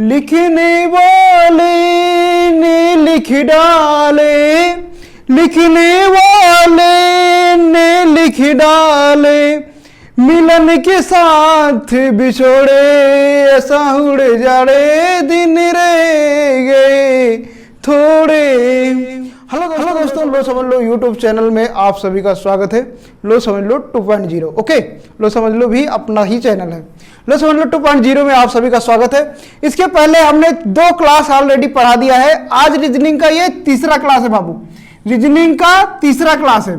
लिखने वाले ने लिख डाले, लिखने वाले ने लिख डाले, मिलन के साथ बिछोड़े, ऐसा उड़ जाड़े दिन रह गए थोड़े। हेलो दोस्तों, लो समझ लो यूट्यूब चैनल में आप सभी का स्वागत है। लो समझ लो 2.0। ओके, लो समझ लो भी अपना ही चैनल है। लो समझ लो 2.0 में आप सभी का स्वागत है। इसके पहले हमने 2 क्लास ऑलरेडी पढ़ा दिया है। आज रीजनिंग का ये तीसरा क्लास है बाबू, रीजनिंग का तीसरा क्लास है।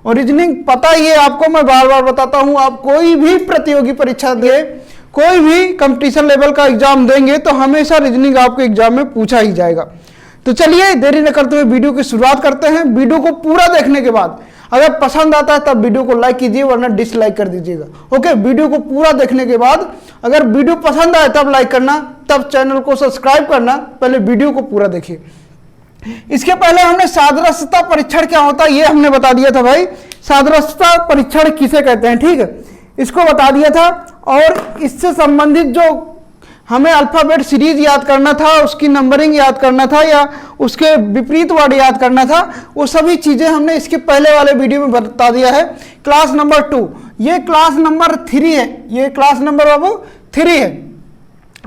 और रीजनिंग पता ही है आपको, मैं बार बार बताता हूं, आप कोई भी प्रतियोगी परीक्षा दे, कोई भी कंपटीशन लेवल का एग्जाम देंगे तो हमेशा रीजनिंग आपके एग्जाम में पूछा ही जाएगा। तो चलिए देरी न करते हुए वीडियो की शुरुआत करते हैं। वीडियो को पूरा देखने के बाद अगर पसंद आता है तब वीडियो को लाइक कीजिए, वरना डिसलाइक कर दीजिएगा। ओके, वीडियो को पूरा देखने के बाद अगर वीडियो पसंद आए तब लाइक करना, तब चैनल को सब्सक्राइब करना। पहले वीडियो को पूरा देखिए। इसके पहले हमने सादृश्यता परीक्षण क्या होता है ये हमने बता दिया था भाई। सादृश्यता परीक्षण किसे कहते हैं, ठीक है, इसको बता दिया था। और इससे संबंधित जो हमें अल्फाबेट सीरीज याद करना था, उसकी नंबरिंग याद करना था, या उसके विपरीत वर्ड याद करना था, वो सभी चीजें हमने इसके पहले वाले वीडियो में बता दिया है। क्लास नंबर 2, ये क्लास नंबर 3 है, ये क्लास नंबर बाबू 3 है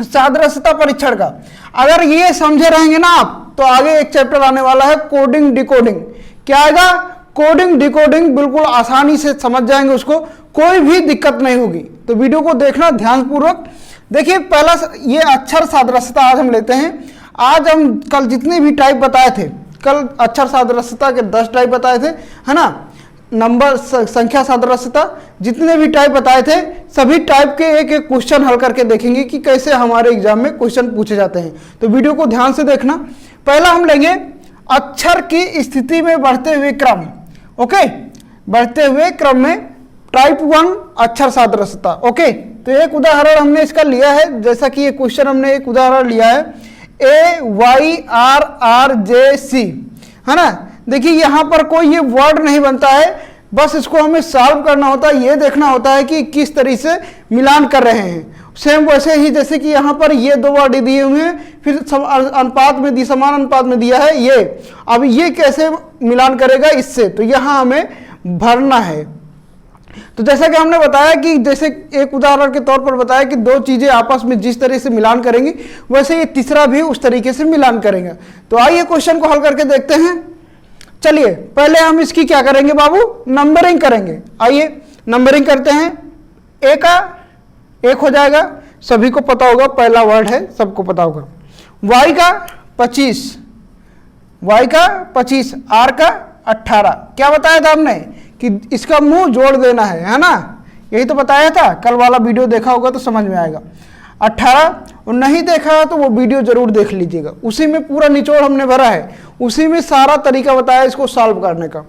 सादृश्यता परीक्षण का। अगर ये समझे रहेंगे ना आप तो आगे एक चैप्टर आने वाला है कोडिंग डिकोडिंग। क्या आएगा? Coding decoding. बिल्कुल आसानी से समझ जाएंगे उसको, कोई भी दिक्कत नहीं होगी। तो वीडियो को देखना ध्यानपूर्वक। देखिए पहला ये अक्षर सादृश्यता आज हम लेते हैं। आज हम कल जितने भी टाइप बताए थे, कल अक्षर सादृश्यता के 10 टाइप बताए थे, है ना, नंबर संख्या सादृश्यता जितने भी टाइप बताए थे, सभी टाइप के एक एक क्वेश्चन हल करके देखेंगे कि कैसे हमारे एग्जाम में क्वेश्चन पूछे जाते हैं। तो वीडियो को ध्यान से देखना। पहला हम लेंगे अक्षर की स्थिति में बढ़ते हुए क्रम। ओके, बढ़ते हुए क्रम में टाइप 1 अक्षर सादृश्यता। ओके, तो एक उदाहरण हमने इसका लिया है, जैसा कि ये क्वेश्चन हमने एक उदाहरण लिया है AYRRJC, है ना। देखिए यहाँ पर कोई ये वर्ड नहीं बनता है, बस इसको हमें सॉल्व करना होता है, ये देखना होता है कि किस तरीके से मिलान कर रहे हैं। सेम वैसे ही जैसे कि यहाँ पर ये 2 वर्ड दिए हुए हैं, फिर अनुपात में समान अनुपात में दिया है ये। अब ये कैसे मिलान करेगा इससे, तो यहाँ हमें भरना है। तो जैसा कि हमने बताया कि जैसे एक उदाहरण के तौर पर बताया कि 2 चीजें आपस में जिस तरह से मिलान करेंगी, वैसे ये तीसरा भी उस तरीके से मिलान करेंगे। तो आइए क्वेश्चन को हल करके देखते हैं। चलिए पहले हम इसकी क्या करेंगे बाबू, नंबरिंग करेंगे। आइए नंबरिंग करते हैं। ए का 1 हो जाएगा, सभी को पता होगा, पहला वर्ड है, सबको पता होगा। वाई का 25, वाई का 25, आर का 18। क्या बताया था हमने कि इसका मुंह जोड़ देना है ना, यही तो बताया था। कल वाला वीडियो देखा होगा तो समझ में आएगा। 18 और नहीं देखा तो वो वीडियो जरूर देख लीजिएगा, उसी में पूरा निचोड़ हमने भरा है, उसी में सारा तरीका बताया इसको सॉल्व करने का।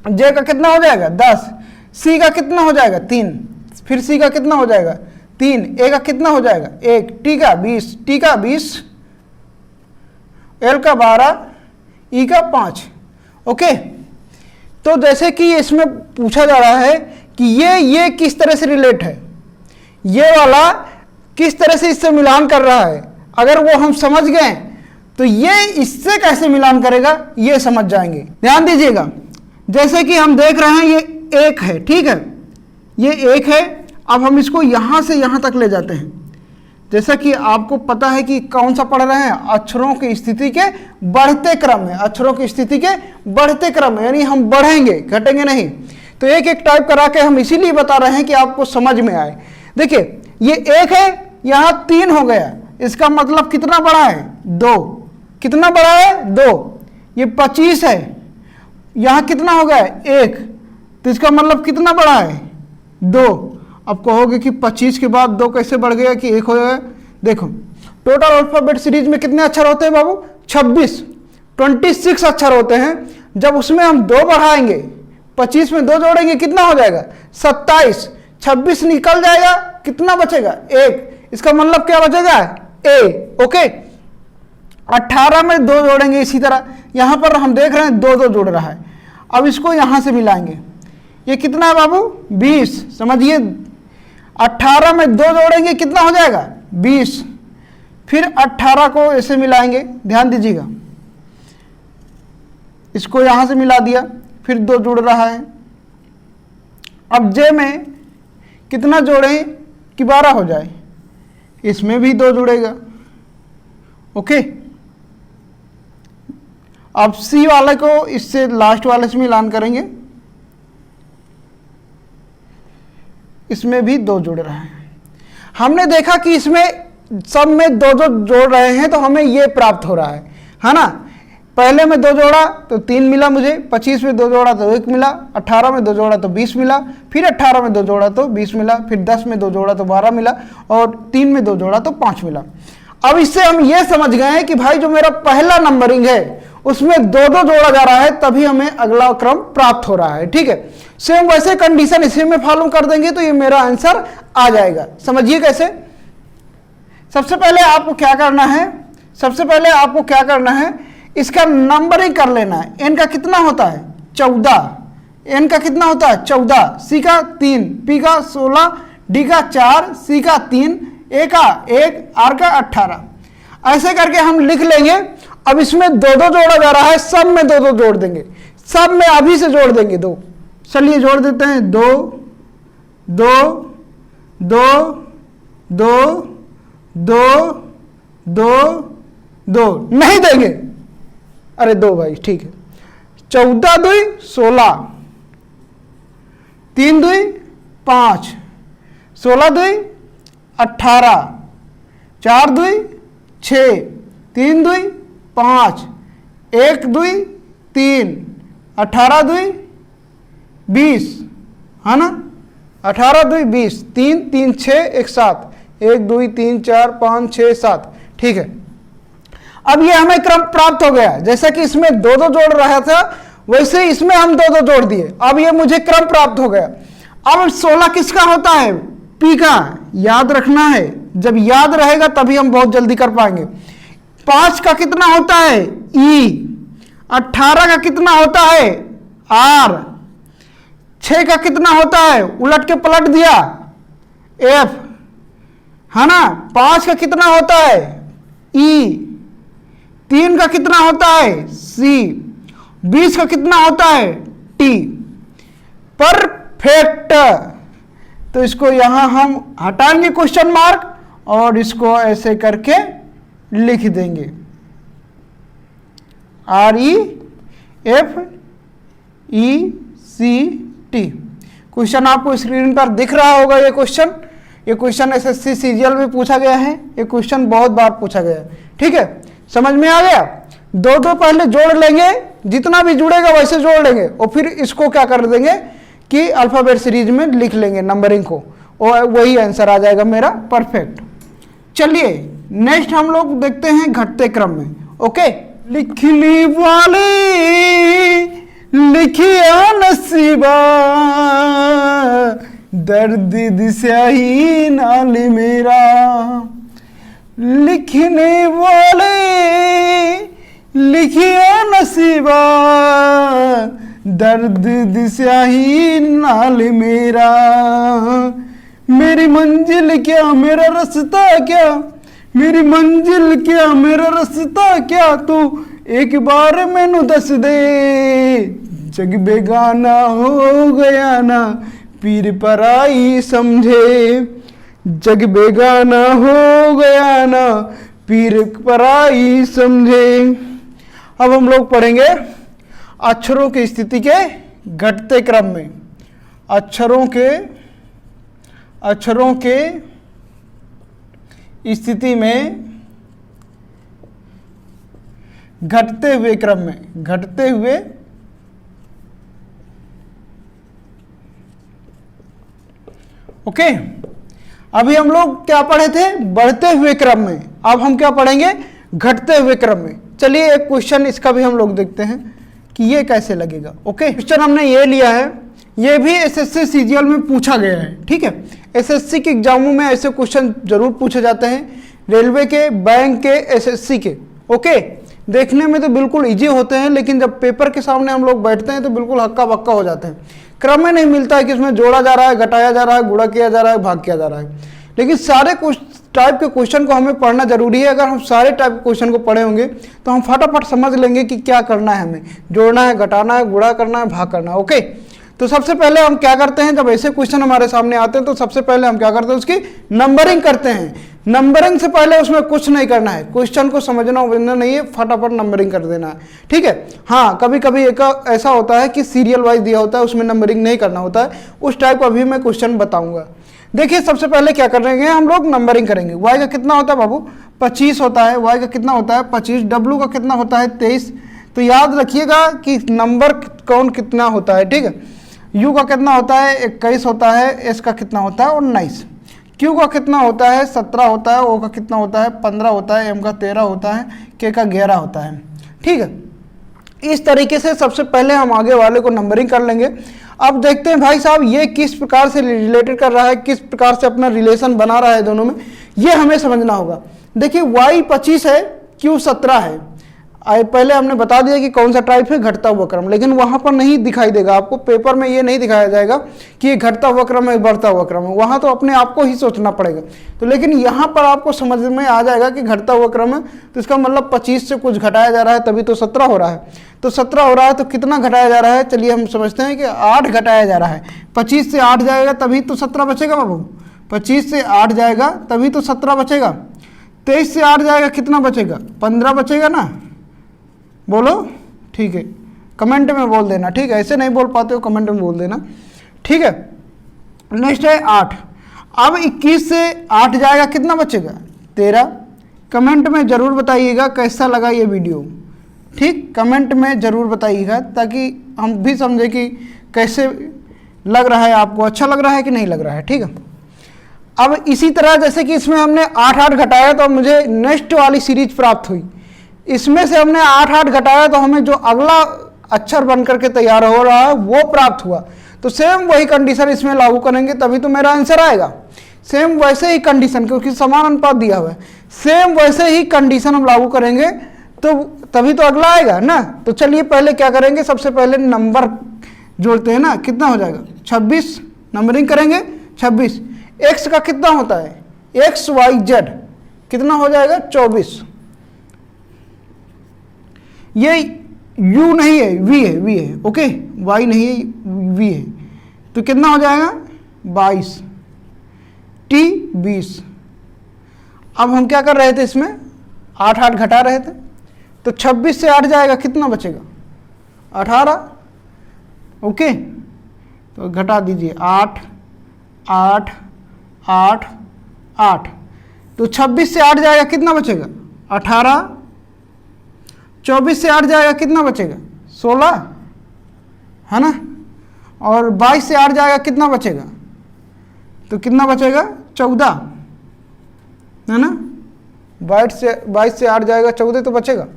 जे का कितना हो जाएगा 10, सी का कितना हो जाएगा 3, फिर सी का कितना हो जाएगा 3, ए का कितना हो जाएगा 1, टी का 20, टी का 20, एल का 12, ई का 5। ओके, तो जैसे कि इसमें पूछा जा रहा है कि ये किस तरह से रिलेट है, ये वाला किस तरह से इससे मिलान कर रहा है। अगर वो हम समझ गए तो ये इससे कैसे मिलान करेगा ये समझ जाएंगे। ध्यान दीजिएगा, जैसे कि हम देख रहे हैं ये 1 है, ठीक है, ये 1 है। अब हम इसको यहां से यहां तक ले जाते हैं। जैसा कि आपको पता है कि कौन सा पढ़ रहे हैं, अक्षरों की स्थिति के बढ़ते क्रम में, अक्षरों की स्थिति के बढ़ते क्रम में, यानी हम बढ़ेंगे घटेंगे नहीं। तो एक एक टाइप करा के हम इसीलिए बता रहे हैं कि आपको समझ में आए। देखिए ये 1 है, यहां 3 हो गया, इसका मतलब कितना बड़ा है 2, कितना बड़ा है 2। ये 25 है, यहां कितना हो गया 1, तो इसका मतलब कितना बड़ा है 2। अब कहोगे कि 25 के बाद 2 कैसे बढ़ गया कि 1 हो गया। देखो टोटल अल्फाबेट सीरीज में कितने अक्षर होते हैं बाबू 26 अक्षर होते हैं। जब उसमें हम 2 बढ़ाएंगे, 25 में 2 जोड़ेंगे कितना हो जाएगा 27, 26 निकल जाएगा, कितना बचेगा 1। इसका मतलब क्या बचेगा ए। ओके, 18 में 2 जोड़ेंगे, इसी तरह यहां पर हम देख रहे हैं 2 जुड़ रहा है। अब इसको यहां से मिलाएंगे, ये कितना है बाबू 20। समझिए 18 में 2 जोड़ेंगे कितना हो जाएगा 20, फिर 18 को ऐसे मिलाएंगे, ध्यान दीजिएगा, इसको यहां से मिला दिया, फिर 2 जुड़ रहा है। अब जे में कितना जोड़ें कि 12 हो जाए, इसमें भी 2 जुड़ेगा। ओके, अब सी वाले को इससे लास्ट वाले से मिलान करेंगे, इसमें भी 2 जुड़ रहा है। हमने देखा कि इसमें सब में 2 जोड़ रहे हैं तो हमें ये प्राप्त हो रहा है ना। पहले में 2 जोड़ा तो 3 मिला मुझे, 25 में 2 जोड़ा तो 1 मिला, 18 में 2 जोड़ा तो 20 मिला, फिर 18 में 2 जोड़ा तो 20 मिला, फिर 10 में 2 जोड़ा तो 12 मिला, और 3 में 2 जोड़ा तो 5 मिला। अब इससे हम ये समझ गए हैं कि भाई जो मेरा पहला नंबरिंग है उसमें 2 जोड़ा जा रहा है, तभी हमें अगला क्रम प्राप्त हो रहा है। ठीक है, सेम वैसे कंडीशन इसी में फॉलो कर देंगे तो ये मेरा आंसर आ जाएगा। समझिए कैसे। सबसे पहले आपको क्या करना है, इसका नंबरिंग कर लेना है। एन का कितना होता है 14, एन का कितना होता है 14, सी का 3, पी का 16, डी का 4, सी का 3, ए का 1, आर का 18। ऐसे करके हम लिख लेंगे। अब इसमें 2 जोड़ा जा रहा है, सब में 2 जोड़ देंगे, सब में अभी से जोड़ देंगे 2। चलिए जोड़ देते हैं 2 2 2 2 2 2 2, नहीं देंगे, अरे 2 भाई, ठीक है। 14 दूई 16, 3 दूई 5, 16 दूई 18, 4 दूई 6, 3 दूई 5, 1 दूई 3, 18 दूई 20, है ना। 18 दूई 20, 3 3 6 1 7, 1 2 3 4 5 6 7। ठीक है, अब ये हमें क्रम प्राप्त हो गया। जैसा कि इसमें 2 जोड़ रहा था वैसे इसमें हम 2 जोड़ दिए, अब ये मुझे क्रम प्राप्त हो गया। अब 16 किसका होता है, पी का, याद रखना है, जब याद रहेगा तभी हम बहुत जल्दी कर पाएंगे। 5 का कितना होता है ई, 18 का कितना होता है आर, 6 का कितना होता है, उलट के पलट दिया एफ, है ना। 5 का कितना होता है ई, 3 का कितना होता है सी, 20 का कितना होता है टी। परफेक्ट। तो इसको यहां हम हटाएंगे क्वेश्चन मार्क और इसको ऐसे करके लिख देंगे REFECT। क्वेश्चन आपको स्क्रीन पर दिख रहा होगा। ये क्वेश्चन एसएससी सीजीएल में पूछा गया है, ये क्वेश्चन बहुत बार पूछा गया है। ठीक है, समझ में आ गया। 2 पहले जोड़ लेंगे, जितना भी जुड़ेगा वैसे जोड़ लेंगे, और फिर इसको क्या कर देंगे कि अल्फाबेट सीरीज में लिख लेंगे नंबरिंग को, और वही आंसर आ जाएगा मेरा परफेक्ट। चलिए नेक्स्ट हम लोग देखते हैं घटते क्रम में। ओके, लिखली वाले लिखिया नसीबा, दर्द दिशाही नाल मेरा। लिखने वाले लिखिया नसीबा, दर्द दिशाही नाल मेरा। मेरी मंजिल क्या मेरा रास्ता क्या, मेरी मंजिल क्या मेरा रास्ता क्या, तू एक बार मैनू दस दे। जग बेगाना हो गया ना पीर पराई समझे, जग बेगाना हो गया ना पीर पराई समझे। अब हम लोग पढ़ेंगे अक्षरों की स्थिति के घटते क्रम में। अक्षरों के स्थिति में घटते हुए क्रम में, घटते हुए ओके। अभी हम लोग क्या पढ़े थे, बढ़ते हुए क्रम में। अब हम क्या पढ़ेंगे, घटते हुए क्रम में। चलिए एक क्वेश्चन इसका भी हम लोग देखते हैं कि ये कैसे लगेगा। ओके, क्वेश्चन हमने ये लिया है, ये भी एसएससी सीजीएल में पूछा गया है। ठीक है, एसएससी के एग्जामों में ऐसे क्वेश्चन जरूर पूछे जाते हैं, रेलवे के, बैंक के, एसएससी के। ओके, देखने में तो बिल्कुल इजी होते हैं, लेकिन जब पेपर के सामने हम लोग बैठते हैं तो बिल्कुल हक्का बक्का हो जाते हैं। क्रम में नहीं मिलता है कि इसमें जोड़ा जा रहा है, घटाया जा रहा है, गुणा किया जा रहा है, भाग किया जा रहा है। लेकिन सारे टाइप के क्वेश्चन को हमें पढ़ना जरूरी है। अगर हम सारे टाइप के क्वेश्चन को पढ़े होंगे तो हम फटाफट समझ लेंगे कि क्या करना है, हमें जोड़ना है, घटाना है, गुणा करना है, भाग करना है। ओके, तो सबसे पहले हम क्या करते हैं, जब ऐसे क्वेश्चन हमारे सामने आते हैं तो सबसे पहले हम क्या करते हैं, उसकी नंबरिंग करते हैं। नंबरिंग से पहले उसमें कुछ नहीं करना है, क्वेश्चन को समझना उमझना नहीं है, फटाफट नंबरिंग कर देना है, ठीक है। हाँ, कभी कभी एक ऐसा होता है कि सीरियल वाइज दिया होता है, उसमें नंबरिंग नहीं करना होता है, उस टाइप का अभी मैं क्वेश्चन बताऊंगा। देखिए सबसे पहले क्या करेंगे, हम लोग नंबरिंग करेंगे। y का कितना होता है बाबू, 25 होता है। y का कितना होता है, 25। w का कितना होता है, 23। तो याद रखिएगा कि नंबर कौन कितना होता है, ठीक है। u का कितना होता है, 21 होता है। s का कितना होता है, 19। q का कितना होता है, 17 होता है। o का कितना होता है, 15 होता है। m का 13 होता है। k का 11 होता है, ठीक है। इस तरीके से सबसे पहले हम आगे वाले को नंबरिंग कर लेंगे। अब देखते हैं भाई साहब ये किस प्रकार से रिलेटेड कर रहा है, किस प्रकार से अपना रिलेशन बना रहा है दोनों में, ये हमें समझना होगा। देखिए y 25 है, q 17 है। पहले हमने बता दिया कि कौन सा टाइप है, घटता हुआ क्रम, लेकिन वहां पर नहीं दिखाई देगा आपको, पेपर में ये नहीं दिखाया जाएगा कि ये घटता हुआ क्रम है, बढ़ता हुआ क्रम है, वहां तो अपने आप को ही सोचना पड़ेगा। तो लेकिन यहाँ पर आपको समझ में आ जाएगा कि घटता हुआ क्रम है, तो इसका मतलब 25 से कुछ घटाया जा रहा है, तभी तो 17 हो रहा है। तो 17 हो रहा है तो कितना घटाया जा रहा है, चलिए हम समझते हैं कि 8 घटाया जा रहा है। 25 से 8 जाएगा तभी तो 17 बचेगा बाबू, 25 से 8 जाएगा तभी तो 17 बचेगा। 23 से 8 जाएगा कितना बचेगा, 15 बचेगा ना, बोलो, ठीक है। कमेंट में बोल देना, ठीक है, ऐसे नहीं बोल पाते हो कमेंट में बोल देना, ठीक है। नेक्स्ट है 8। अब 21 से 8 जाएगा कितना बचेगा, 13। कमेंट में जरूर बताइएगा कैसा लगा ये वीडियो, ठीक, कमेंट में जरूर बताइएगा ताकि हम भी समझे कि कैसे लग रहा है आपको, अच्छा लग रहा है कि नहीं लग रहा है, ठीक है। अब इसी तरह जैसे कि इसमें हमने 8 घटाया तो मुझे नेक्स्ट वाली सीरीज प्राप्त हुई, इसमें से हमने 8 घटाया तो हमें जो अगला अक्षर बन करके तैयार हो रहा है वो प्राप्त हुआ। तो सेम वही कंडीशन इसमें लागू करेंगे तभी तो मेरा आंसर आएगा। सेम वैसे ही कंडीशन, क्योंकि समान अनुपात दिया हुआ है, सेम वैसे ही कंडीशन हम लागू करेंगे तो तभी तो अगला आएगा ना। तो चलिए पहले क्या करेंगे, सबसे पहले नंबर जोड़ते हैं ना, कितना हो जाएगा 26, नंबरिंग करेंगे 26। x का कितना होता है, x y z कितना हो जाएगा 24। ये u नहीं है, v है, v है, ओके, y नहीं है, v है, तो कितना हो जाएगा 22, t 20। अब हम क्या कर रहे थे, इसमें 8 घटा रहे थे, तो 26 से 8 जाएगा कितना बचेगा 18, ओके। तो घटा दीजिए 8 8 8 8, तो 26 से 8 जाएगा कितना बचेगा 18। 24 से 8 जाएगा कितना बचेगा 16, है ना। और 22 से 8 जाएगा कितना बचेगा, तो कितना बचेगा 14, है ना। 22 से 8 जाएगा 14 तो बचेगा।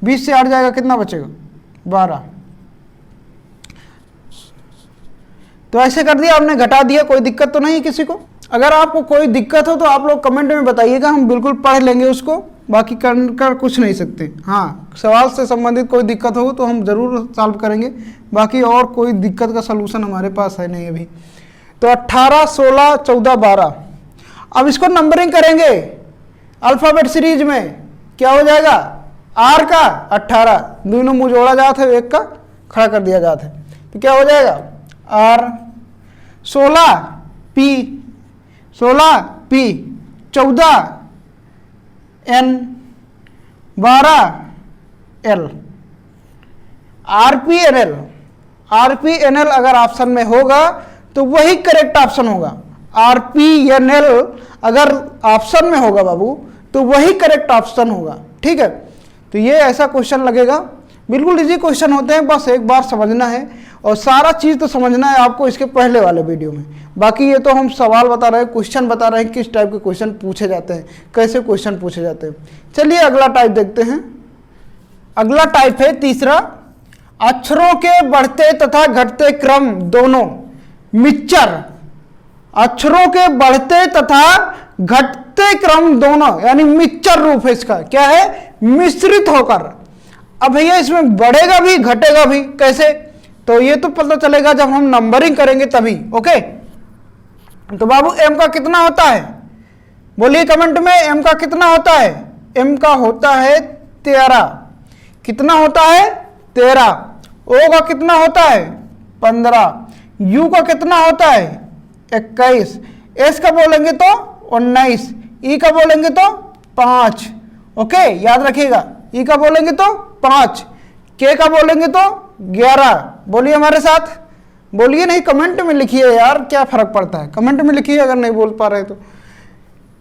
20 से 8 जाएगा कितना बचेगा 12। तो ऐसे कर दिया आपने, घटा दिया, कोई दिक्कत तो नहीं है किसी को। अगर आपको कोई दिक्कत हो तो आप लोग कमेंट में बताइएगा, हम बिल्कुल पढ़ लेंगे उसको, बाकी कर कुछ नहीं सकते। हाँ, सवाल से संबंधित कोई दिक्कत हो तो हम ज़रूर सॉल्व करेंगे, बाकी और कोई दिक्कत का सलूशन हमारे पास है नहीं अभी। तो 18 16 14 12। अब इसको नंबरिंग करेंगे अल्फ़ाबेट सीरीज में, क्या हो जाएगा आर का 18, दोनों मुँह जोड़ा जाता है, एक का खड़ा कर दिया जाता है, तो क्या हो जाएगा R. 16 P, 16 P, 14 N, 12 L, RPNL। RPNL अगर ऑप्शन में होगा तो वही करेक्ट ऑप्शन होगा। RPNL अगर ऑप्शन में होगा बाबू तो वही करेक्ट ऑप्शन होगा, ठीक है। तो ये ऐसा क्वेश्चन लगेगा, बिल्कुल इजी क्वेश्चन होते हैं, बस एक बार समझना है और सारा चीज़ तो समझना है आपको इसके पहले वाले वीडियो में। बाकी ये तो हम सवाल बता रहे हैं, क्वेश्चन बता रहे हैं, किस टाइप के क्वेश्चन पूछे जाते हैं, कैसे क्वेश्चन पूछे जाते हैं। चलिए अगला टाइप देखते हैं। अगला टाइप है तीसरा, अक्षरों के बढ़ते तथा घटते क्रम दोनों मिक्सचर। अक्षरों के बढ़ते तथा घटते क्रम दोनों यानी मिक्सचर रूप है इसका, क्या है मिश्रित होकर। अब भैया इसमें बढ़ेगा भी घटेगा भी, कैसे, तो ये तो पता चलेगा जब हम नंबरिंग करेंगे तभी, ओके। तो बाबू m का कितना होता है बोलिए कमेंट में, m का कितना होता है? m का होता है 13। कितना होता है? 13। o का कितना होता है? 15। u का कितना होता है? 21। s का बोलेंगे तो 19। e का बोलेंगे तो 5। ओके, याद रखिएगा, e का बोलेंगे तो 5, k का बोलेंगे तो 11। बोलिए हमारे साथ, बोलिए, नहीं कमेंट में लिखिए यार, क्या फर्क पड़ता है, कमेंट में लिखिए अगर नहीं बोल पा रहे तो।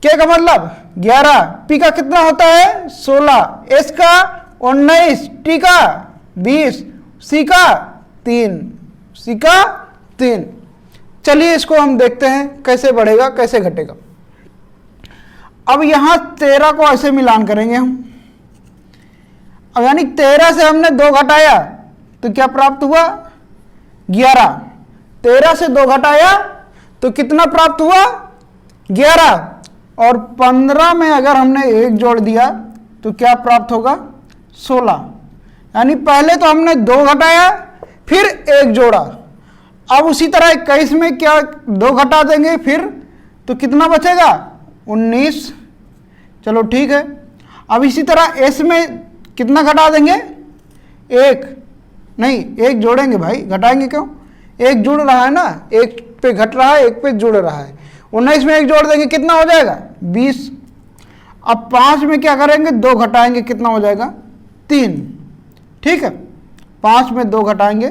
k का मतलब 11, p का कितना होता है? 16, s का 19, t का 20, c का 3। चलिए इसको हम देखते हैं कैसे बढ़ेगा कैसे घटेगा। अब यहां 13 को ऐसे मिलान करेंगे हम। अब यानी 13 से हमने 2 घटाया तो क्या प्राप्त हुआ? 11। 13 से 2 घटाया तो कितना प्राप्त हुआ? 11। और 15 में अगर हमने 1 जोड़ दिया तो क्या प्राप्त होगा? 16। यानी पहले तो हमने 2 घटाया फिर 1 जोड़ा। अब उसी तरह 21 में क्या 2 घटा देंगे फिर, तो कितना बचेगा? 19। चलो ठीक है। अब इसी तरह s में कितना घटा देंगे? 1 नहीं, 1 जोड़ेंगे भाई, घटाएंगे क्यों? 1 जुड़ रहा है ना, 1 पे घट रहा है, 1 पे जुड़ रहा है। 19 में 1 जोड़ देंगे, कितना हो जाएगा? 20। अब 5 में क्या करेंगे? 2 घटाएंगे, कितना हो जाएगा? 3। ठीक है, 5 में 2 घटाएंगे,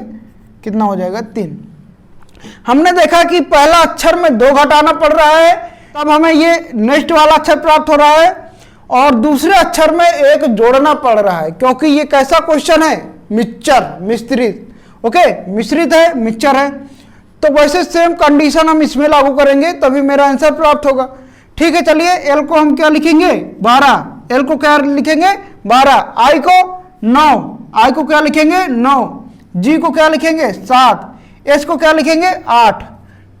कितना हो जाएगा? 3। हमने देखा कि पहला अक्षर में 2 घटाना पड़ रहा है, तब हमें ये नेक्स्ट वाला अक्षर प्राप्त हो रहा है, और दूसरे अक्षर में 1 जोड़ना पड़ रहा है, क्योंकि ये कैसा क्वेश्चन है? मिश्रित। ओके, मिश्रित है, मिक्सचर है। तो वैसे सेम कंडीशन हम इसमें लागू करेंगे तभी मेरा आंसर प्राप्त होगा। ठीक है, चलिए एल को हम क्या लिखेंगे? 12। एल को क्या लिखेंगे? 12। आई को 9, आई को क्या लिखेंगे? 9। जी को क्या लिखेंगे? 7। एस को क्या लिखेंगे? 8।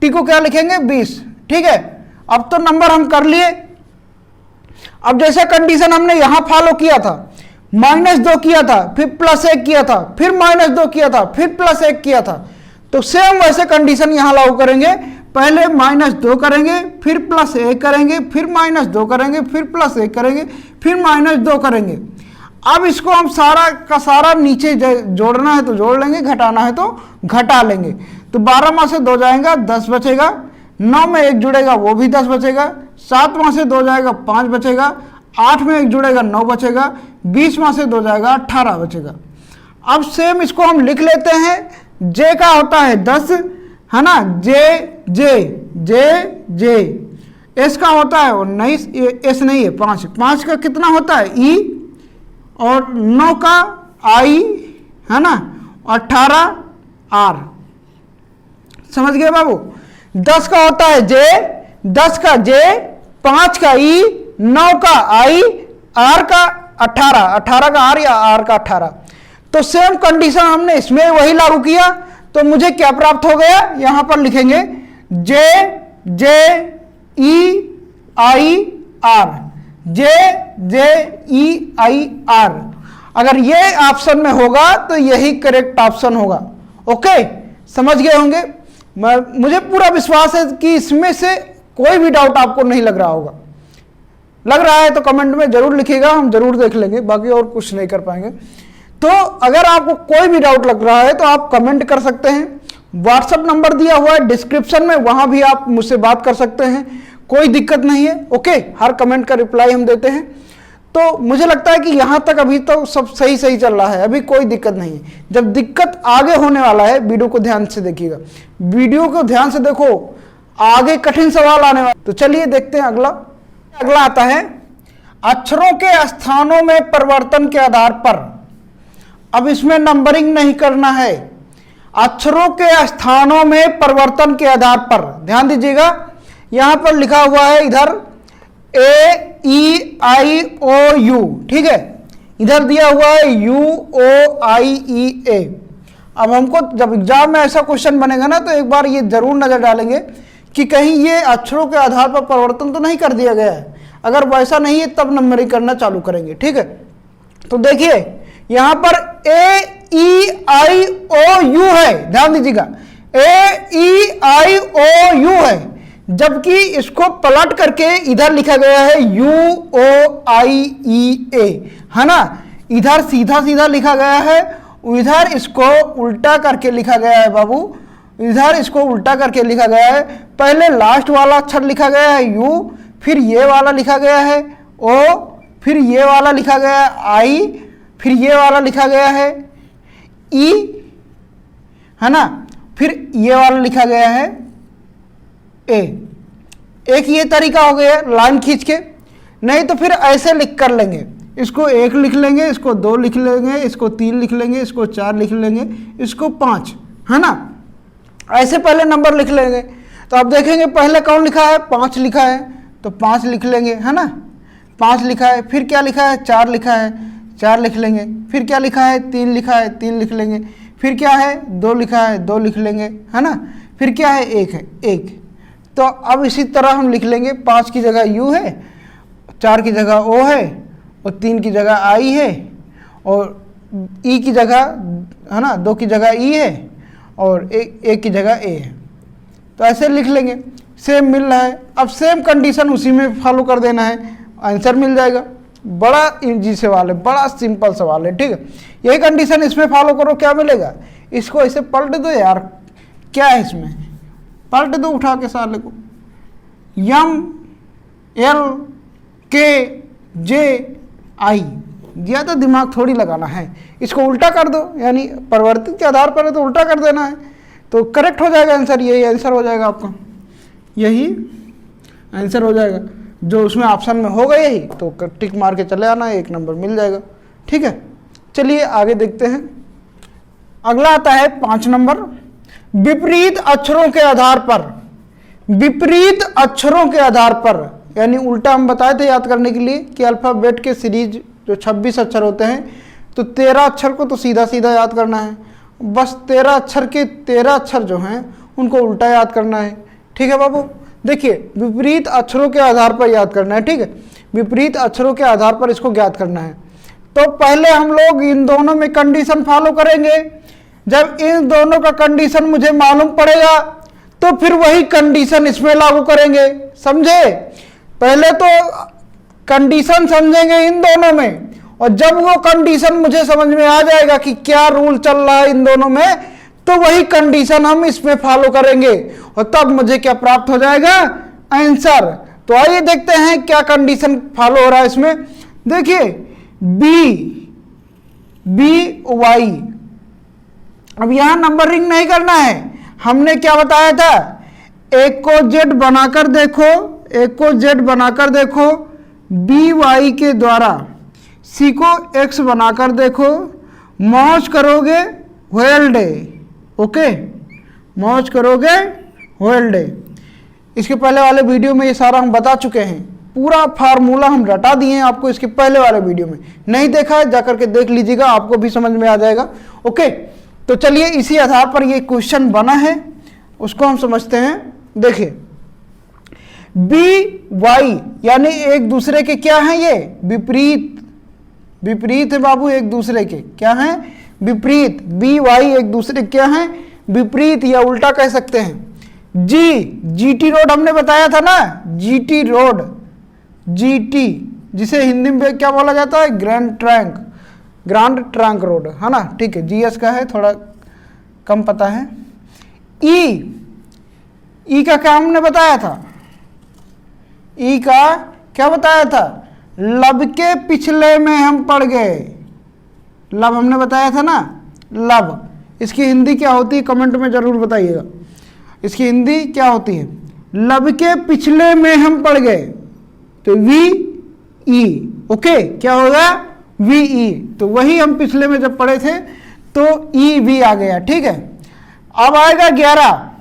टी को क्या लिखेंगे? 20। ठीक है, अब तो नंबर हम कर लिए। अब जैसे कंडीशन हमने यहां फॉलो किया था, -2 किया था, फिर +1 किया था, फिर -2 किया था, फिर +1 किया था, तो सेम वैसे कंडीशन यहां लागू करेंगे। पहले -2 करेंगे, फिर +1 करेंगे, फिर -2 करेंगे, फिर +1 करेंगे, फिर -2 करेंगे। अब इसको हम सारा का सारा नीचे जोड़ना है तो जोड़ लेंगे, घटाना है तो घटा लेंगे। तो 12 में से 2 जाएगा, 10 बचेगा। 9 में 1 जुड़ेगा, वो भी 10 बचेगा। 7 में से 2 जाएगा, 5 बचेगा। 8 में 1 जुड़ेगा, 9 बचेगा। 20 में से 2 जाएगा, 18 बचेगा। अब सेम इसको हम लिख लेते हैं। जे का होता है 10, है ना, जे। एस का होता है 19, एस नहीं है 5। 5 का कितना होता है? ई। और 9 का आई, है ना, 18 आर। समझ गए बाबू? 10 का होता है जे, 10 का जे, 5 का ई, 9 का आई, आर का 18, 18 का आर या आर का 18। तो सेम कंडीशन हमने इसमें वही लागू किया, तो मुझे क्या प्राप्त हो गया? यहां पर लिखेंगे जे ई I R, J E I R. अगर ये ऑप्शन में होगा तो यही करेक्ट ऑप्शन होगा। ओके, समझ गए होंगे। मुझे पूरा विश्वास है कि इसमें से कोई भी डाउट आपको नहीं लग रहा होगा। लग रहा है तो कमेंट में जरूर लिखिएगा, हम जरूर देख लेंगे, बाकी और कुछ नहीं कर पाएंगे। तो अगर आपको कोई भी डाउट लग रहा है तो आप कमेंट कर सकते हैं। व्हाट्सएप नंबर दिया हुआ है डिस्क्रिप्शन में, वहां भी आप मुझसे बात कर सकते हैं, कोई दिक्कत नहीं है। ओके, हर कमेंट का रिप्लाई हम देते हैं। तो मुझे लगता है कि यहां तक अभी तो सब सही चल रहा है, अभी कोई दिक्कत नहीं है। जब दिक्कत आगे होने वाला है, वीडियो को ध्यान से देखिएगा, वीडियो को ध्यान से देखो, आगे कठिन सवाल आने वाला। तो चलिए देखते हैं अगला आता है अक्षरों के स्थानों में परिवर्तन के आधार पर। अब इसमें नंबरिंग नहीं करना है, अक्षरों के स्थानों में परिवर्तन के आधार पर। ध्यान दीजिएगा, यहां पर लिखा हुआ है इधर AEIOU, ठीक है, इधर दिया हुआ है UOIEA। अब हमको जब एग्जाम में ऐसा क्वेश्चन बनेगा ना, तो एक बार ये जरूर नजर डालेंगे कि कहीं ये अक्षरों के आधार पर परिवर्तन तो नहीं कर दिया गया है। अगर वैसा नहीं है तब नंबरिंग करना चालू करेंगे। ठीक है, तो देखिए यहां पर AEIOU है, ध्यान दीजिएगा, AEIOU है। जबकि इसको पलट करके इधर लिखा गया है UOIEA, है ना। इधर सीधा सीधा लिखा गया है, इधर इसको उल्टा करके लिखा गया है बाबू, इधर इसको उल्टा करके लिखा गया है। पहले लास्ट वाला अक्षर लिखा गया है U, फिर ये वाला लिखा गया है O, फिर ये वाला लिखा गया है I, फिर ये वाला लिखा गया है E, है ना, फिर ये वाला लिखा गया है A। एक ये तरीका हो गया लाइन खींच के, नहीं तो फिर ऐसे लिख कर लेंगे, इसको 1 लिख लेंगे, इसको 2 लिख लेंगे, इसको 3 लिख लेंगे, इसको 4 लिख लेंगे, इसको 5, है ना। ऐसे पहले नंबर लिख लेंगे। तो अब देखेंगे पहले कौन लिखा है, 5 लिखा है, तो 5 लिख लेंगे, है ना। 5 लिखा है, फिर क्या लिखा है, 4 लिखा है, 4 लिख लेंगे, फिर क्या लिखा है, 3 लिखा है, 3 लिख लेंगे, फिर क्या है, 2 लिखा है, 2 लिख लेंगे, है ना, फिर क्या है, 1 है, 1। तो अब इसी तरह हम लिख लेंगे, 5 की जगह U है, 4 की जगह O है, और 3 की जगह I है, और E की जगह, है ना, 2 की जगह E है, और 1 की जगह A है। तो ऐसे लिख लेंगे, सेम मिल रहा है। अब सेम कंडीशन उसी में फॉलो कर देना है, आंसर मिल जाएगा। बड़ा इजी सवाल है, बड़ा सिंपल सवाल है, ठीक है। यही कंडीशन इसमें फॉलो करो, क्या मिलेगा, इसको ऐसे पलट दो यार, क्या है इसमें, पलट दो उठा के साले को, MLKJI, ज़्यादा दिमाग थोड़ी लगाना है, इसको उल्टा कर दो, यानी परिवर्तित के आधार पर है तो उल्टा कर देना है, तो करेक्ट हो जाएगा आंसर, यही आंसर हो जाएगा आपका, यही आंसर हो जाएगा। जो उसमें ऑप्शन में होगा यही, तो टिक मार के चले आना, 1 नंबर मिल जाएगा, ठीक है। चलिए आगे देखते हैं। अगला आता है 5 नंबर, विपरीत अक्षरों के आधार पर, विपरीत अक्षरों के आधार पर, यानी उल्टा हम बताए थे याद करने के लिए कि अल्फ़ाबेट के सीरीज जो 26 अक्षर होते हैं, तो 13 अक्षर को तो सीधा सीधा याद करना है, बस 13 अक्षर के 13 अक्षर जो हैं उनको उल्टा याद करना है, ठीक है बाबू। देखिए विपरीत अक्षरों के आधार पर याद करना है, ठीक है, विपरीत अक्षरों के आधार पर इसको याद करना है। तो पहले हम लोग इन दोनों में कंडीशन फॉलो करेंगे, जब इन दोनों का कंडीशन मुझे मालूम पड़ेगा तो फिर वही कंडीशन इसमें लागू करेंगे, समझे। पहले तो कंडीशन समझेंगे इन दोनों में, और जब वो कंडीशन मुझे समझ में आ जाएगा कि क्या रूल चल रहा है इन दोनों में, तो वही कंडीशन हम इसमें फॉलो करेंगे, और तब मुझे क्या प्राप्त हो जाएगा, आंसर। तो आइए देखते हैं क्या कंडीशन फॉलो हो रहा है इसमें। देखिए BY, अब यहां नंबरिंग नहीं करना है, हमने क्या बताया था, एक को Z बनाकर देखो, एक को Z बनाकर देखो, BY के द्वारा C को X बनाकर देखो, मौज करोगे व्हेल डे, ओके, मौज करोगे व्हेल डे। इसके पहले वाले वीडियो में ये सारा हम बता चुके हैं, पूरा फार्मूला हम रटा दिए हैं आपको इसके पहले वाले वीडियो में, नहीं देखा है जाकर के देख लीजिएगा, आपको भी समझ में आ जाएगा, ओके। तो चलिए इसी आधार पर ये क्वेश्चन बना है, उसको हम समझते हैं। देखिए BY यानी एक दूसरे के क्या हैं, ये विपरीत, विपरीत है बाबू, एक दूसरे के क्या हैं, विपरीत। BY एक दूसरे क्या हैं, विपरीत, या उल्टा कह सकते हैं। GT रोड हमने बताया था ना, GT रोड, GT जिसे हिंदी में क्या बोला जाता है, ग्रैंड ट्रंक रोड, है ना, ठीक है, GS का है, थोड़ा कम पता है। E का क्या हमने बताया था, E का क्या बताया था, लब के पिछले में हम पढ़ गए, लब हमने बताया था ना, लब, इसकी हिंदी क्या होती है कमेंट में जरूर बताइएगा, इसकी हिंदी क्या होती है, लब के पिछले में हम पढ़ गए, तो VE, ओके, क्या होगा, VE, तो वही हम पिछले में जब पढ़े थे तो EV आ गया, ठीक है। अब आएगा 11,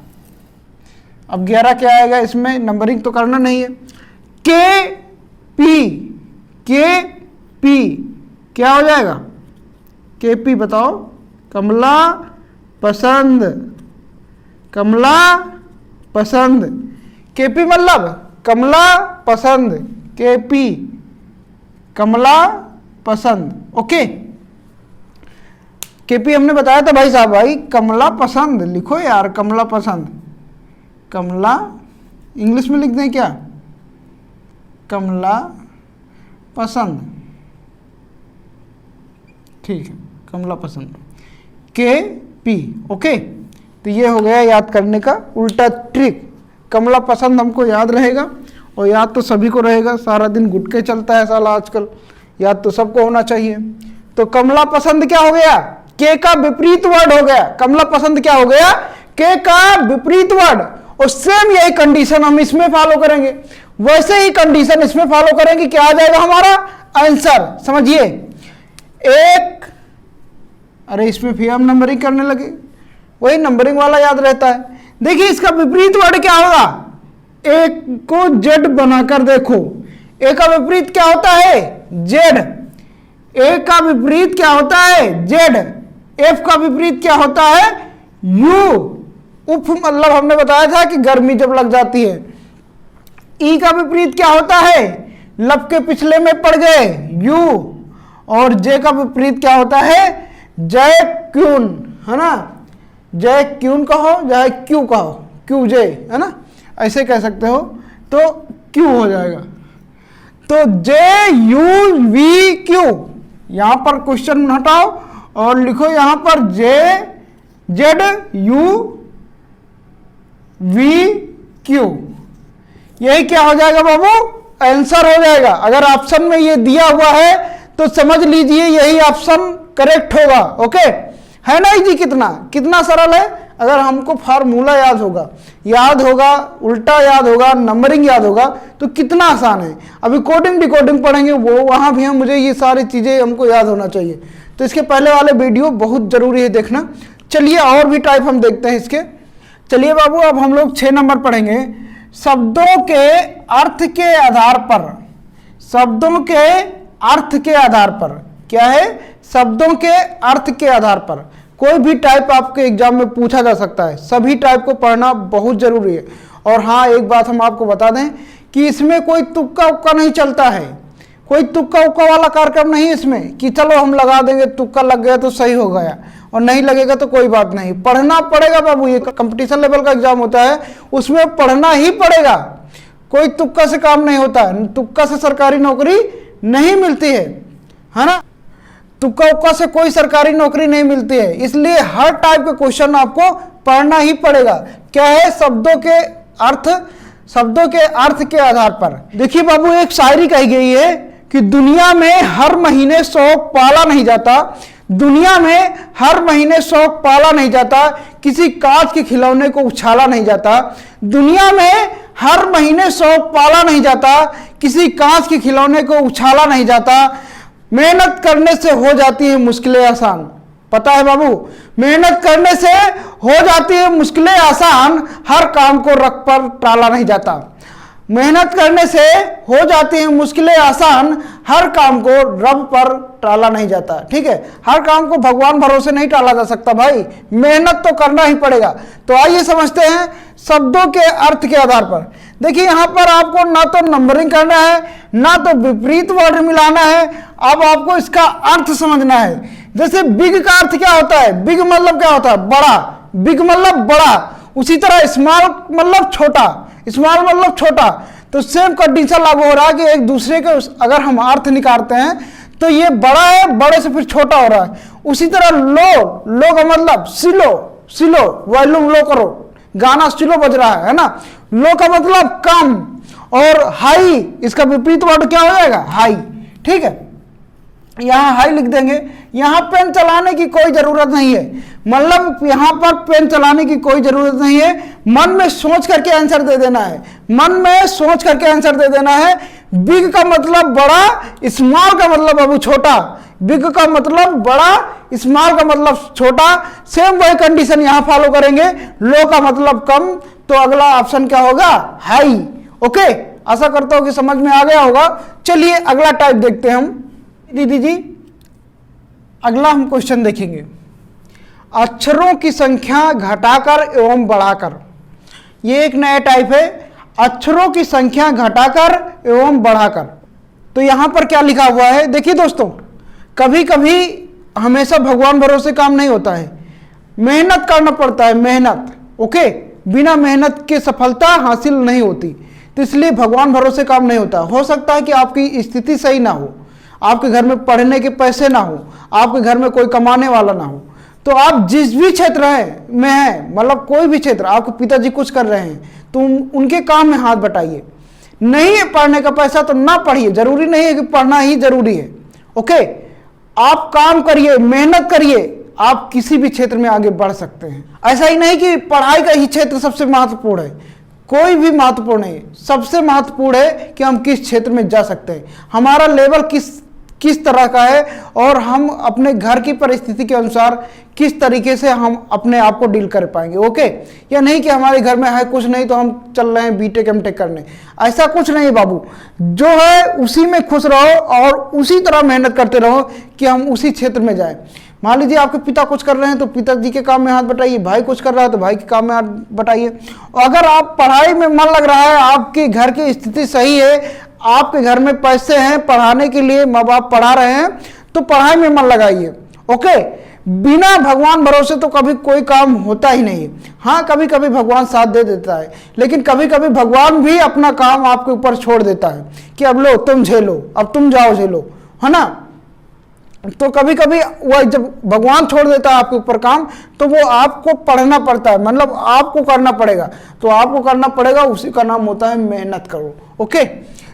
अब 11 क्या आएगा, इसमें नंबरिंग तो करना नहीं है। KP क्या हो जाएगा, KP बताओ, कमला पसंद, कमला पसंद, KP मतलब कमला पसंद, KP कमला पसंद, ओके। KP हमने बताया था भाई साहब, भाई कमला पसंद लिखो यार, कमला पसंद, कमला इंग्लिश में लिख दें क्या, कमला पसंद, ठीक है, कमला पसंद, KP। ओके, तो ये हो गया याद करने का उल्टा ट्रिक। कमला पसंद हमको याद रहेगा, और याद तो सभी को रहेगा, सारा दिन गुटके चलता है साला आजकल, याद तो सबको होना चाहिए। तो कमला पसंद क्या हो गया, के का विपरीत वर्ड हो गया। कमला पसंद क्या हो गया, के का विपरीत वर्ड। और सेम यही कंडीशन हम इसमें फॉलो करेंगे, वैसे ही कंडीशन इसमें फॉलो करेंगे, क्या आ जाएगा हमारा आंसर। समझिए, एक, अरे इसमें फिर हम नंबरिंग करने लगे, वही नंबरिंग वाला याद रहता है। देखिए इसका विपरीत वर्ड क्या होगा, एक को जेड बनाकर देखो, ए का विपरीत क्या होता है, जेड। ए का विपरीत क्या होता है, जेड। एफ का विपरीत क्या होता है, यू। उफ मतलब हमने बताया था कि गर्मी जब लग जाती है। ई का विपरीत क्या होता है, लब के पिछले में पड़ गए, यू। और जे का विपरीत क्या होता है, जय क्यून, है ना, जय क्यून कहो, जय क्यू कहो, क्यू जे, है ना, ऐसे कह सकते हो, तो क्यू हो जाएगा। तो जे यू वी क्यू, यहां पर क्वेश्चन हटाओ और लिखो यहां पर जे जेड यू वी क्यू, यही क्या हो जाएगा बाबू, आंसर हो जाएगा। अगर ऑप्शन में ये दिया हुआ है तो समझ लीजिए यही ऑप्शन करेक्ट होगा। ओके, है ना जी, कितना कितना सरल है। अगर हमको फार्मूला याद होगा, उल्टा याद होगा, नंबरिंग याद होगा, तो कितना आसान है। अभी कोडिंग डिकोडिंग पढ़ेंगे, वो वहां भी मुझे ये सारी चीजें हमको याद होना चाहिए। तो इसके पहले वाले वीडियो बहुत जरूरी है देखना। चलिए और भी टाइप हम देखते हैं इसके। चलिए बाबू, अब हम लोग 6 नंबर पढ़ेंगे। शब्दों के अर्थ के आधार पर, शब्दों के अर्थ के आधार पर, क्या है, शब्दों के अर्थ के आधार पर कोई भी टाइप आपके एग्जाम में पूछा जा सकता है। सभी टाइप को पढ़ना बहुत जरूरी है। और हाँ, एक बात हम आपको बता दें कि इसमें कोई तुक्का उक्का नहीं चलता है, कोई तुक्का उक्का वाला कार्यक्रम नहीं इसमें कि चलो हम लगा देंगे, तुक्का लग गया तो सही हो गया, और नहीं लगेगा तो कोई बात नहीं। पढ़ना पड़ेगा बाबू, ये कंपटीशन लेवल का एग्जाम होता है, उसमें पढ़ना ही पड़ेगा। कोई तुक्का से काम नहीं होता है, तुक्का से सरकारी नौकरी नहीं मिलती है ना, तुक्का उक्का से कोई सरकारी नौकरी नहीं मिलती है। इसलिए हर टाइप के क्वेश्चन आपको पढ़ना ही पड़ेगा। क्या है, शब्दों के अर्थ, शब्दों के अर्थ के आधार पर। देखिए बाबू, एक शायरी कही गई है कि दुनिया में हर महीने शौक पाला नहीं जाता, दुनिया में हर महीने शौक पाला नहीं जाता, किसी कांच के खिलौने को उछाला नहीं जाता। दुनिया में हर महीने शौक पाला नहीं जाता, किसी कांच के खिलौने को उछाला नहीं जाता। मेहनत करने से हो जाती है मुश्किलें आसान। पता है बाबू, मेहनत करने से हो जाती है मुश्किलें आसान, हर काम को रख पर टाला नहीं जाता। मेहनत करने से हो जाती है मुश्किलें आसान, हर काम को रब पर टाला नहीं जाता। ठीक है, हर काम को भगवान भरोसे नहीं टाला जा सकता भाई, मेहनत तो करना ही पड़ेगा। तो आइए समझते हैं शब्दों के अर्थ के आधार पर। देखिए यहां पर आपको ना तो नंबरिंग करना है, ना तो विपरीत वर्ड मिलाना है। अब आपको इसका अर्थ समझना है। जैसे बिग का अर्थ क्या होता है, बिग मतलब क्या होता है, बड़ा, बिग मतलब बड़ा। उसी तरह स्मॉल मतलब छोटा, स्मॉल मतलब छोटा। तो सेम कंडीशन लागू हो रहा है कि एक दूसरे के अगर हम अर्थ निकालते हैं तो ये बड़ा है, बड़े से फिर छोटा हो रहा है। उसी तरह लो, लो का मतलब सिलो, सिलो वॉल्यूम लो करो, गाना स्लो बज रहा है ना। लो का मतलब कम, और हाई इसका विपरीत वर्ड क्या हो जाएगा, हाई। ठीक है, यहां हाई लिख देंगे। यहां पेन चलाने की कोई जरूरत नहीं है, मतलब यहां पर पेन चलाने की कोई जरूरत नहीं है। मन में सोच करके आंसर दे देना है, मन में सोच करके आंसर दे देना है। बिग का मतलब बड़ा, स्मॉल का मतलब बाबू छोटा। बिग का मतलब बड़ा, स्मॉल का मतलब छोटा। सेम वही कंडीशन यहां फॉलो करेंगे। लो का मतलब कम, तो अगला ऑप्शन क्या होगा, हाई। ओके, आशा करता हूं कि समझ में आ गया होगा। चलिए अगला टाइप देखते हैं हम। दीदी जी, अगला हम क्वेश्चन देखेंगे, अक्षरों की संख्या घटाकर एवं बढ़ाकर। ये एक नया टाइप है, अक्षरों की संख्या घटाकर एवं बढ़ाकर। तो यहां पर क्या लिखा हुआ है, देखिए दोस्तों, कभी कभी हमेशा भगवान भरोसे काम नहीं होता है, मेहनत करना पड़ता है, मेहनत। ओके, बिना मेहनत के सफलता हासिल नहीं होती। तो इसलिए भगवान भरोसे काम नहीं होता। हो सकता है कि आपकी स्थिति सही ना हो, आपके घर में पढ़ने के पैसे ना हो, आपके घर में कोई कमाने वाला ना हो, तो आप जिस भी क्षेत्र में हैं, मतलब कोई भी क्षेत्र, आपके पिताजी कुछ कर रहे हैं तो उनके काम में हाथ बटाइए। नहीं है पढ़ने का पैसा तो ना पढ़िए, जरूरी नहीं है कि पढ़ना ही जरूरी है। ओके, आप काम करिए, मेहनत करिए, आप किसी भी क्षेत्र में आगे बढ़ सकते हैं। ऐसा ही नहीं कि पढ़ाई का ही क्षेत्र सबसे महत्वपूर्ण है, कोई भी महत्वपूर्ण नहीं, सबसे महत्वपूर्ण है कि हम किस क्षेत्र में जा सकते हैं, हमारा लेवल किस तरह का है, और हम अपने घर की परिस्थिति के अनुसार किस तरीके से हम अपने आप को डील कर पाएंगे। ओके, या नहीं कि हमारे घर में है कुछ नहीं तो हम चल रहे हैं बीटेक एमटेक करने, ऐसा कुछ नहीं बाबू। जो है उसी में खुश रहो और उसी तरह मेहनत करते रहो कि हम उसी क्षेत्र में जाएं। मान लीजिए आपके पिता कुछ कर रहे हैं तो पिताजी के काम में हाथ बटाइए, भाई कुछ कर रहा है तो भाई के काम में हाथ बटाइए। और अगर आप पढ़ाई में मन लग रहा है, आपके घर की स्थिति सही है, आपके घर में पैसे हैं पढ़ाने के लिए, माँ बाप पढ़ा रहे हैं, तो पढ़ाई में मन लगाइए। ओके, बिना भगवान भरोसे तो कभी कोई काम होता ही नहीं है। हाँ, कभी कभी भगवान साथ दे देता है, लेकिन कभी कभी भगवान भी अपना काम आपके ऊपर छोड़ देता है कि अब लो तुम झेलो, अब तुम जाओ झेलो, है ना। तो कभी कभी वह जब भगवान छोड़ देता है आपके ऊपर काम, तो वो आपको पढ़ना पड़ता है, मतलब आपको करना पड़ेगा। तो आपको करना पड़ेगा, उसी का नाम होता है मेहनत करो। ओके,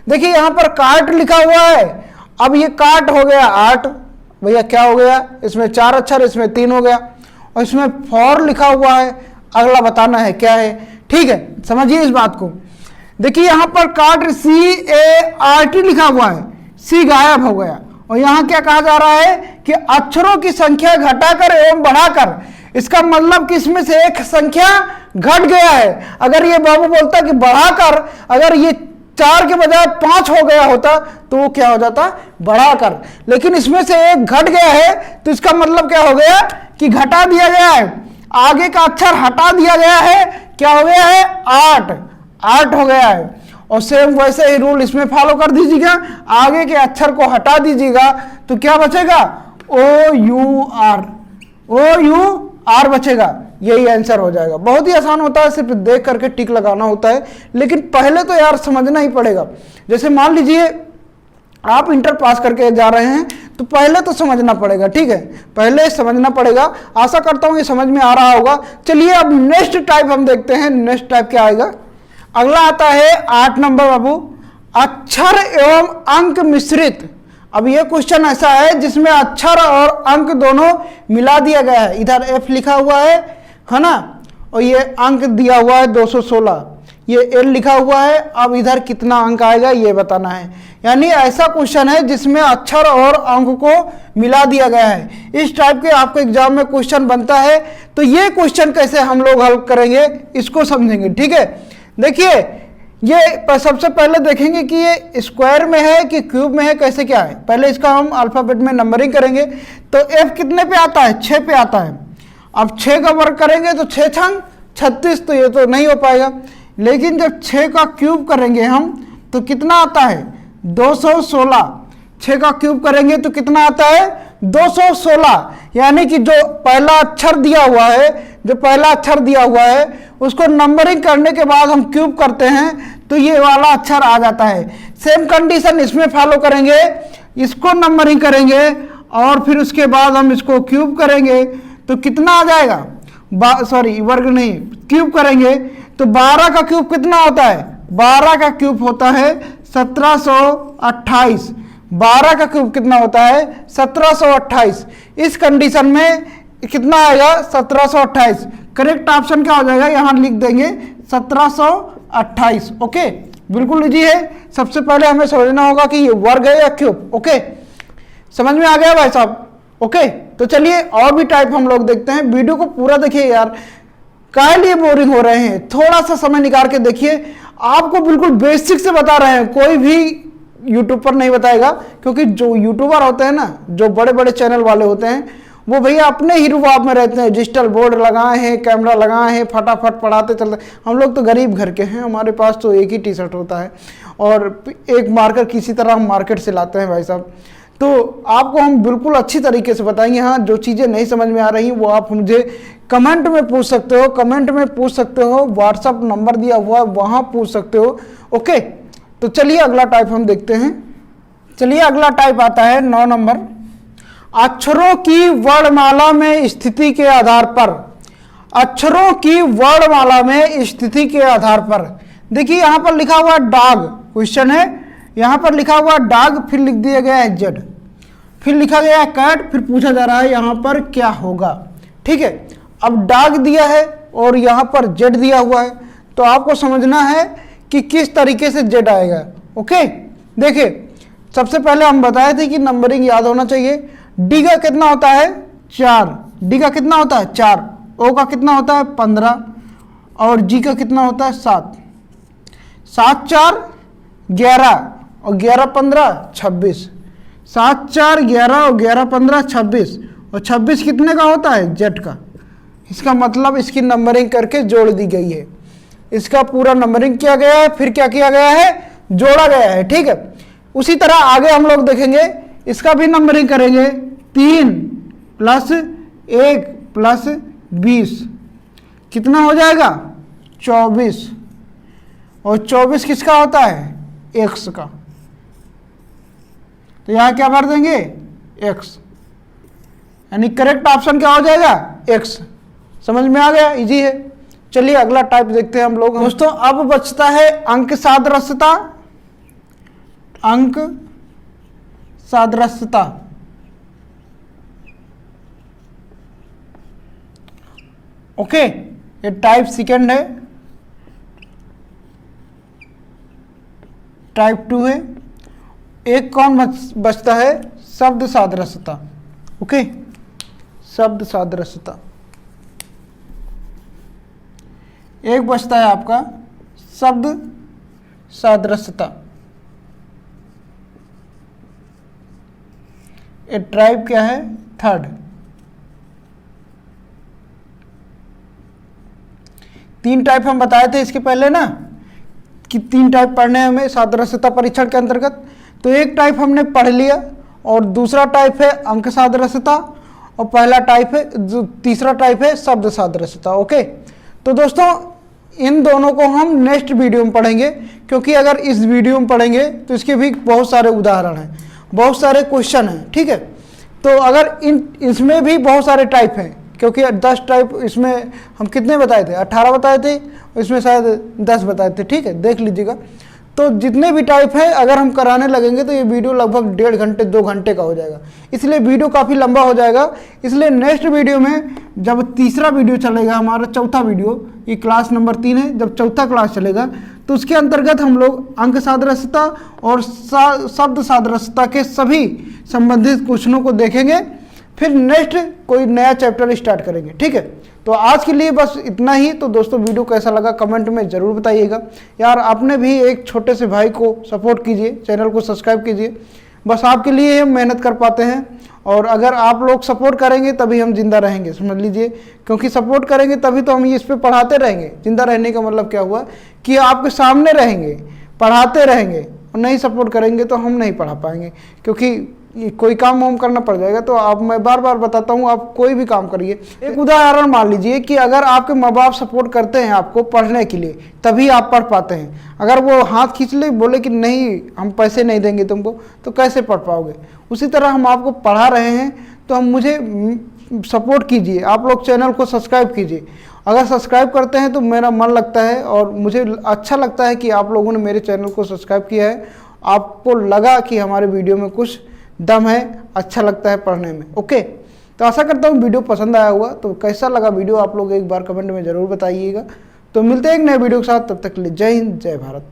देखिए यहाँ पर काट लिखा हुआ है। अब ये काट हो गया 8, भैया क्या हो गया, इसमें 4 अक्षर, इसमें 3 हो गया, और इसमें फॉर लिखा हुआ है, अगला बताना है क्या है। ठीक है, समझिए इस बात को। देखिए यहाँ पर काट CART लिखा हुआ है, सी गायब हो गया, और यहां क्या कहा जा रहा है कि अक्षरों की संख्या घटाकर एवं बढ़ाकर, इसका मतलब कि इसमें से एक संख्या घट गया है। अगर ये बाबू बोलता कि बढ़ाकर, अगर ये 4 के बजाय 5 हो गया होता तो वो क्या हो जाता, बढ़ाकर, लेकिन इसमें से एक घट गया है, तो इसका मतलब क्या हो गया कि घटा दिया गया है, आगे का अक्षर हटा दिया गया है। क्या हो गया है, 8 हो गया है। और सेम वैसे ही रूल इसमें फॉलो कर दीजिएगा, आगे के अक्षर को हटा दीजिएगा तो क्या बचेगा, OUR बचेगा। यही आंसर हो जाएगा। बहुत ही आसान होता है, सिर्फ देख करके टिक लगाना होता है, लेकिन पहले तो यार समझना ही पड़ेगा। जैसे मान लीजिए आप इंटर पास करके जा रहे हैं तो पहले तो समझना पड़ेगा, ठीक है, पहले समझना पड़ेगा। आशा करता हूं ये समझ में आ रहा होगा। चलिए अब नेक्स्ट टाइप हम देखते हैं, नेक्स्ट टाइप क्या आएगा। अगला आता है 8 नंबर बाबू, अक्षर एवं अंक मिश्रित। अब ये क्वेश्चन ऐसा है जिसमें अक्षर और अंक दोनों मिला दिया गया है। इधर F लिखा हुआ है ना, और ये अंक दिया हुआ है 216, ये L लिखा हुआ है। अब इधर कितना अंक आएगा ये बताना है। यानी ऐसा क्वेश्चन है जिसमें अक्षर और अंक को मिला दिया गया है। इस टाइप के आपके एग्जाम में क्वेश्चन बनता है। तो ये क्वेश्चन कैसे हम लोग हल करेंगे इसको समझेंगे, ठीक है। देखिए ये सबसे पहले देखेंगे कि ये स्क्वायर में है कि क्यूब में है, कैसे क्या है। पहले इसका हम अल्फाबेट में नंबरिंग करेंगे। तो F कितने पे आता है, 6 पे आता है। अब 6 का वर्ग करेंगे तो 6 छंग 36, तो ये तो नहीं हो पाएगा। लेकिन जब 6 का क्यूब करेंगे हम तो कितना आता है, 216। 6 का क्यूब करेंगे तो कितना आता है, 216। यानी कि जो पहला अक्षर दिया हुआ है, उसको नंबरिंग करने के बाद हम क्यूब करते हैं तो ये वाला अक्षर आ जाता है। सेम कंडीशन इसमें फॉलो करेंगे, इसको नंबरिंग करेंगे और फिर उसके बाद हम इसको क्यूब करेंगे तो कितना आ जाएगा, वर्ग नहीं, क्यूब करेंगे तो 12 का क्यूब कितना होता है, 12 का क्यूब होता है 1728। 12 का क्यूब कितना होता है, 1728। इस कंडीशन में कितना आएगा, 1728। करेक्ट ऑप्शन क्या हो जाएगा, यहां लिख देंगे 1728। ओके, बिल्कुल इजी है। सबसे पहले हमें समझना होगा कि ये वर्ग है या क्यूब। ओके, समझ में आ गया भाई साहब। ओके, तो चलिए और भी टाइप हम लोग देखते हैं। वीडियो को पूरा देखिए यार, काहे लिए बोरिंग हो रहे हैं, थोड़ा सा समय निकाल के देखिए। आपको बिल्कुल बेसिक से बता रहे हैं, कोई भी यूट्यूब पर नहीं बताएगा, क्योंकि जो यूट्यूबर होते हैं ना, जो बड़े बड़े चैनल वाले होते हैं, वो भैया अपने ही रुबाब में रहते हैं, डिजिटल बोर्ड लगाए हैं, कैमरा लगाए हैं, फटाफट पढ़ाते चलते। हम लोग तो गरीब घर के हैं, हमारे पास तो एक ही टी शर्ट होता है और एक मार्कर किसी तरह हम मार्केट से लाते हैं भाई साहब। तो आपको हम बिल्कुल अच्छी तरीके से बताएंगे। हाँ, जो चीज़ें नहीं समझ में आ रही वो आप मुझे कमेंट में पूछ सकते हो, कमेंट में पूछ सकते हो, व्हाट्सअप नंबर दिया हुआ है वहाँ पूछ सकते हो। ओके, तो चलिए अगला टाइप हम देखते हैं। चलिए अगला टाइप आता है 9 नंबर, अक्षरों की वर्णमाला में स्थिति के आधार पर। अक्षरों की वर्णमाला में स्थिति के आधार पर, देखिए यहां पर लिखा हुआ डॉग, क्वेश्चन है, यहां पर लिखा हुआ डॉग, फिर लिख दिया गया है जेड, फिर लिखा गया है कैट, फिर पूछा जा रहा है यहां पर क्या होगा। ठीक है, अब डॉग दिया है और यहां पर जेड दिया हुआ है, तो आपको समझना है कि किस तरीके से जेड आएगा। ओके, देखिए सबसे पहले हम बताए थे कि नंबरिंग याद होना चाहिए। डी का कितना होता है 4, डी का कितना होता है 4, ओ का कितना होता है 15 और जी का कितना होता है 7। 7 4 11 और 11 15 26। 7 4 11 और 11 15 26 और 26 कितने का होता है जेड का। इसका मतलब इसकी नंबरिंग करके जोड़ दी गई है, इसका पूरा नंबरिंग किया गया है, फिर क्या किया गया है, जोड़ा गया है। ठीक है, उसी तरह आगे हम लोग देखेंगे, इसका भी नंबरिंग करेंगे। 3 + 1 + 20 कितना हो जाएगा 24, और 24 किसका होता है एक्स का, तो यहां क्या भर देंगे एक्स, यानी करेक्ट ऑप्शन क्या हो जाएगा एक्स। समझ में आ गया, इजी है। चलिए अगला टाइप देखते हैं हम लोग। दोस्तों अब बचता है अंक सादृश्यता। अंक सादृश्यता, ओके, ये टाइप सेकंड है, टाइप 2 है। एक कौन बचता है शब्द सादृश्यता। ओके, शब्द सादृश्यता एक बचता है आपका शब्द सादृश्यता। ये टाइप क्या है 3rd। 3 टाइप हम बताए थे इसके पहले ना कि 3 टाइप पढ़ने हैं हमें सादृश्यता परीक्षण के अंतर्गत। तो एक टाइप हमने पढ़ लिया और दूसरा टाइप है अंक सादृश्यता और पहला टाइप है, जो तीसरा टाइप है शब्द सादृश्यता। ओके, तो दोस्तों इन दोनों को हम नेक्स्ट वीडियो में पढ़ेंगे, क्योंकि अगर इस वीडियो में पढ़ेंगे तो इसके भी बहुत सारे उदाहरण हैं, बहुत सारे क्वेश्चन हैं। ठीक है, तो अगर इसमें भी बहुत सारे टाइप हैं, क्योंकि 10 टाइप इसमें हम कितने बताए थे 18 बताए थे, इसमें शायद 10 बताए थे। ठीक है, देख लीजिएगा। तो जितने भी टाइप है अगर हम कराने लगेंगे तो ये वीडियो लगभग 1.5 घंटे 2 घंटे का हो जाएगा, इसलिए वीडियो काफ़ी लंबा हो जाएगा। इसलिए नेक्स्ट वीडियो में जब तीसरा वीडियो चलेगा, हमारा चौथा वीडियो, ये क्लास नंबर 3 है, जब चौथा क्लास चलेगा तो उसके अंतर्गत हम लोग अंक सादृश्यता और शब्द सादृश्यता के सभी संबंधित क्वेश्चनों को देखेंगे, फिर नेक्स्ट कोई नया चैप्टर स्टार्ट करेंगे। ठीक है, तो आज के लिए बस इतना ही। तो दोस्तों वीडियो कैसा लगा कमेंट में ज़रूर बताइएगा। यार आपने भी एक छोटे से भाई को सपोर्ट कीजिए, चैनल को सब्सक्राइब कीजिए, बस आपके लिए हम मेहनत कर पाते हैं। और अगर आप लोग सपोर्ट करेंगे तभी हम जिंदा रहेंगे, समझ लीजिए, क्योंकि सपोर्ट करेंगे तभी तो हम इस पर पढ़ाते रहेंगे। जिंदा रहने का मतलब क्या हुआ कि आपके सामने रहेंगे, पढ़ाते रहेंगे, और नहीं सपोर्ट करेंगे तो हम नहीं पढ़ा पाएंगे, क्योंकि कोई काम हम करना पड़ जाएगा। तो आप, मैं बार बार बताता हूँ, आप कोई भी काम करिए। एक उदाहरण मान लीजिए कि अगर आपके माँ बाप सपोर्ट करते हैं आपको पढ़ने के लिए, तभी आप पढ़ पाते हैं। अगर वो हाथ खींच ले, बोले कि नहीं हम पैसे नहीं देंगे तुमको, तो कैसे पढ़ पाओगे। उसी तरह हम आपको पढ़ा रहे हैं, तो हम मुझे सपोर्ट कीजिए, आप लोग चैनल को सब्सक्राइब कीजिए। अगर सब्सक्राइब करते हैं तो मेरा मन लगता है और मुझे अच्छा लगता है कि आप लोगों ने मेरे चैनल को सब्सक्राइब किया है, आपको लगा कि हमारे वीडियो में कुछ दम है, अच्छा लगता है पढ़ने में। ओके, तो आशा करता हूँ वीडियो पसंद आया होगा। तो कैसा लगा वीडियो आप लोग एक बार कमेंट में ज़रूर बताइएगा। तो मिलते हैं एक नए वीडियो के साथ, तब तक के लिए जय हिंद, जय भारत।